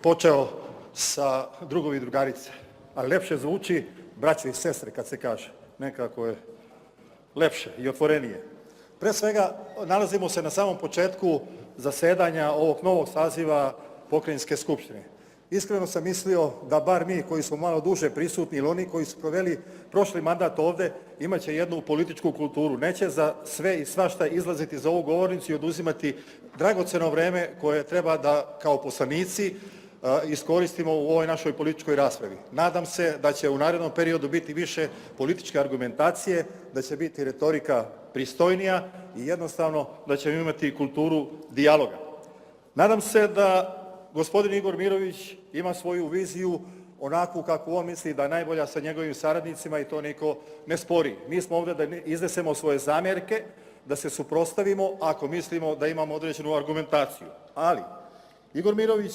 Počeo sa drugovi i drugarice, ali lepše zvuči braće i sestre kad se kaže. Nekako je lepše i otvorenije. Pre svega, nalazimo se na samom početku zasedanja ovog novog saziva Pokrajinske skupštine. Iskreno sam mislio da bar mi koji smo malo duže prisutni ili oni koji su proveli prošli mandat ovde imaće jednu političku kulturu. Neće za sve i svašta izlaziti za ovu govornicu i oduzimati dragoceno vreme koje treba da kao poslanici iskoristimo u ovoj našoj političkoj raspravi. Nadam se da će u narednom periodu biti više političke argumentacije, da će biti retorika pristojnija i jednostavno da ćemo imati kulturu dijaloga. Nadam se da gospodin Igor Mirović ima svoju viziju onakvu kako on misli da je najbolja sa njegovim saradnicima i to niko ne spori. Mi smo ovde da iznesemo svoje zamjerke, da se suprotstavimo ako mislimo da imamo određenu argumentaciju. Ali Igor Mirović,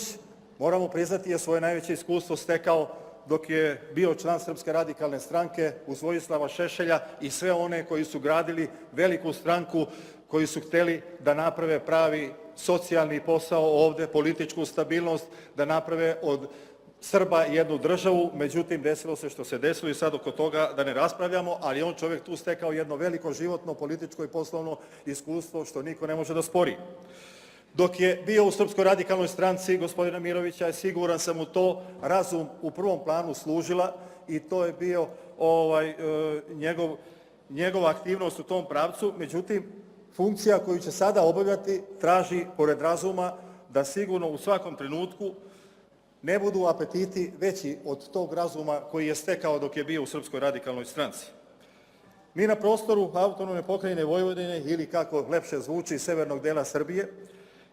moramo priznati, je svoje najveće iskustvo stekao dok je bio član Srpske radikalne stranke uz Vojislava Šešelja i sve one koji su gradili veliku stranku, koji su hteli da naprave pravi socijalni posao ovde, političku stabilnost, da naprave od Srba jednu državu. Međutim, desilo se što se desilo i sad oko toga da ne raspravljamo, ali on čovjek tu stekao jedno veliko životno, političko i poslovno iskustvo što niko ne može da spori. Dok je bio u Srpskoj radikalnoj stranci gospodina Mirovića, siguran sam u to, razum u prvom planu služila i to je bio njegova aktivnost u tom pravcu. Međutim, funkcija koju će sada obavljati traži, pored razuma, da sigurno u svakom trenutku ne budu apetiti veći od tog razuma koji je stekao dok je bio u Srpskoj radikalnoj stranci. Mi na prostoru autonomne pokrajine Vojvodine, ili kako lepše zvuči, severnog dela Srbije,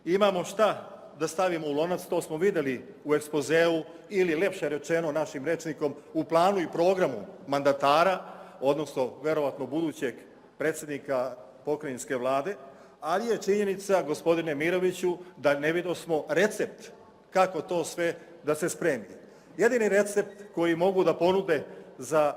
imamo šta da stavimo u lonac, to smo videli u ekspozeu ili lepše rečeno našim rečnikom u planu i programu mandatara, odnosno verovatno budućeg predsjednika pokrajinske vlade, ali je činjenica, gospodine Miroviću, da ne vidosmo recept kako to sve da se spremi. Jedini recept koji mogu da ponude za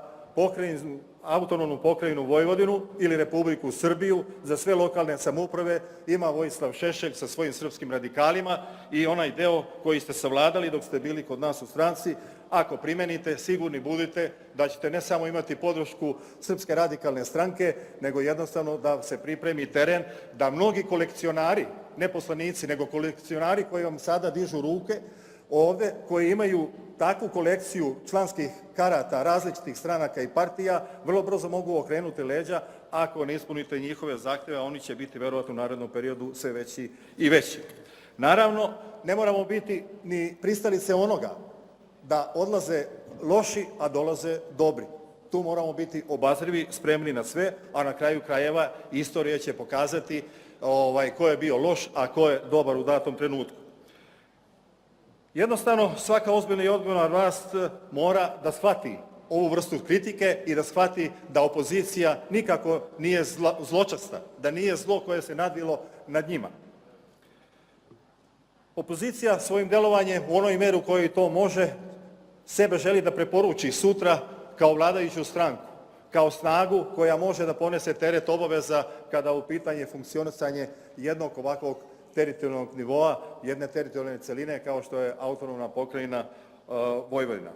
autonomnu pokrajinu Vojvodinu ili Republiku Srbiju, za sve lokalne samouprave, ima Vojislav Šešelj sa svojim srpskim radikalima i onaj deo koji ste savladali dok ste bili kod nas u stranci, ako primenite, sigurni budite da ćete ne samo imati podršku Srpske radikalne stranke, nego jednostavno da se pripremi teren, da mnogi kolekcionari, ne poslanici, nego kolekcionari koji vam sada dižu ruke ovde, koji imaju takvu kolekciju članskih karata različitih stranaka i partija, vrlo brzo mogu okrenuti leđa ako ne ispunite njihove zahteve, a oni će biti verovatno u narednom periodu sve veći i veći. Naravno, ne moramo biti ni pristalice onoga da odlaze loši, a dolaze dobri. Tu moramo biti obazrivi, spremni na sve, a na kraju krajeva istorija će pokazati ko je bio loš, a ko je dobar u datom trenutku. Jednostavno, svaka ozbiljna i odgovorna vlast mora da shvati ovu vrstu kritike i da shvati da opozicija nikako nije zločasta, da nije zlo koje se nadvilo nad njima. Opozicija svojim delovanjem u onoj meri u kojoj to može sebe želi da preporuči sutra kao vladajuću stranku, kao snagu koja može da ponese teret obaveza kada u pitanje funkcionisanje jednog ovakvog teritorijalnog nivoa, jedne teritorijalne celine kao što je autonomna pokrajina Vojvodina.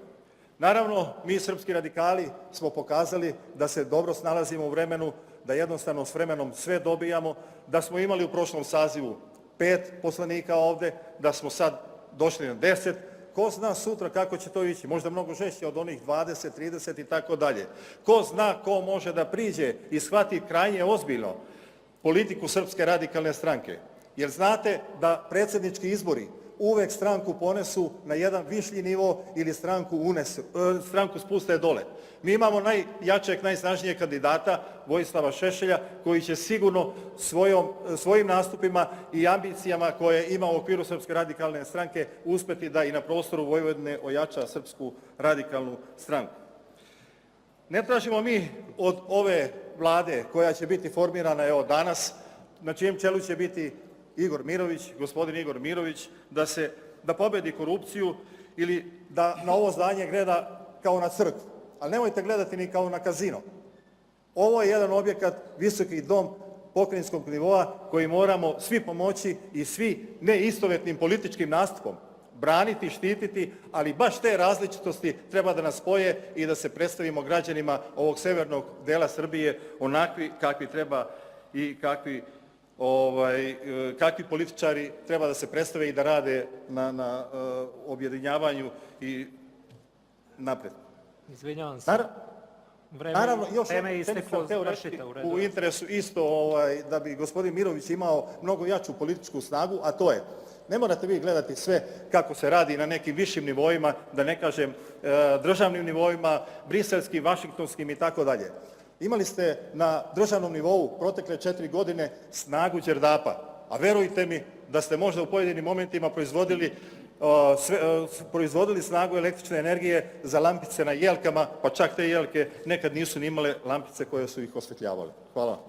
Naravno, mi srpski radikali smo pokazali da se dobro snalazimo u vremenu, da jednostavno s vremenom sve dobijamo, da smo imali u prošlom sazivu 5 poslanika ovde, da smo sad došli na 10. Ko zna sutra kako će to ići, možda mnogo žešće od onih 20, 30 i tako dalje. Ko zna ko može da priđe i shvati krajnje ozbiljno politiku Srpske radikalne stranke. Jer znate da predsjednički izbori uvek stranku ponesu na jedan višlji nivo ili stranku spuste dole. Mi imamo najjačeg, najsnažnijeg kandidata, Vojislava Šešelja, koji će sigurno svojim nastupima i ambicijama koje ima u okviru Srpske radikalne stranke uspeti da i na prostoru Vojvodine ojača Srpsku radikalnu stranku. Ne tražimo mi od ove vlade koja će biti formirana evo danas, na čijem čelu će biti Igor Mirović, gospodin Igor Mirović, da pobedi korupciju ili da na ovo zdanje gleda kao na crkvu. Ali nemojte gledati ni kao na kazino. Ovo je jedan objekat, visoki dom pokrajinskog nivoa koji moramo svi pomoći i svi neistovjetnim političkim nastupom braniti, štititi, ali baš te različitosti treba da nas spoje i da se predstavimo građanima ovog severnog dela Srbije onakvi kakvi treba i kakvi političari treba da se predstave i da rade na objedinjavanju i napred. Izvinjavam se. Naravno, još vreme je sam isteklo, hteo završite reći u redu. u interesu isto da bi gospodin Mirović imao mnogo jaču političku snagu, a to je, ne morate vi gledati sve kako se radi na nekim višim nivoima, da ne kažem državnim nivoima, briselskim, vašingtonskim i tako dalje. Imali ste na državnom nivou protekle 4 godine snagu Đerdapa, a verujte mi da ste možda u pojedinim momentima proizvodili snagu električne energije za lampice na jelkama, pa čak te jelke nekad nisu ni imale lampice koje su ih osvetljavale. Hvala.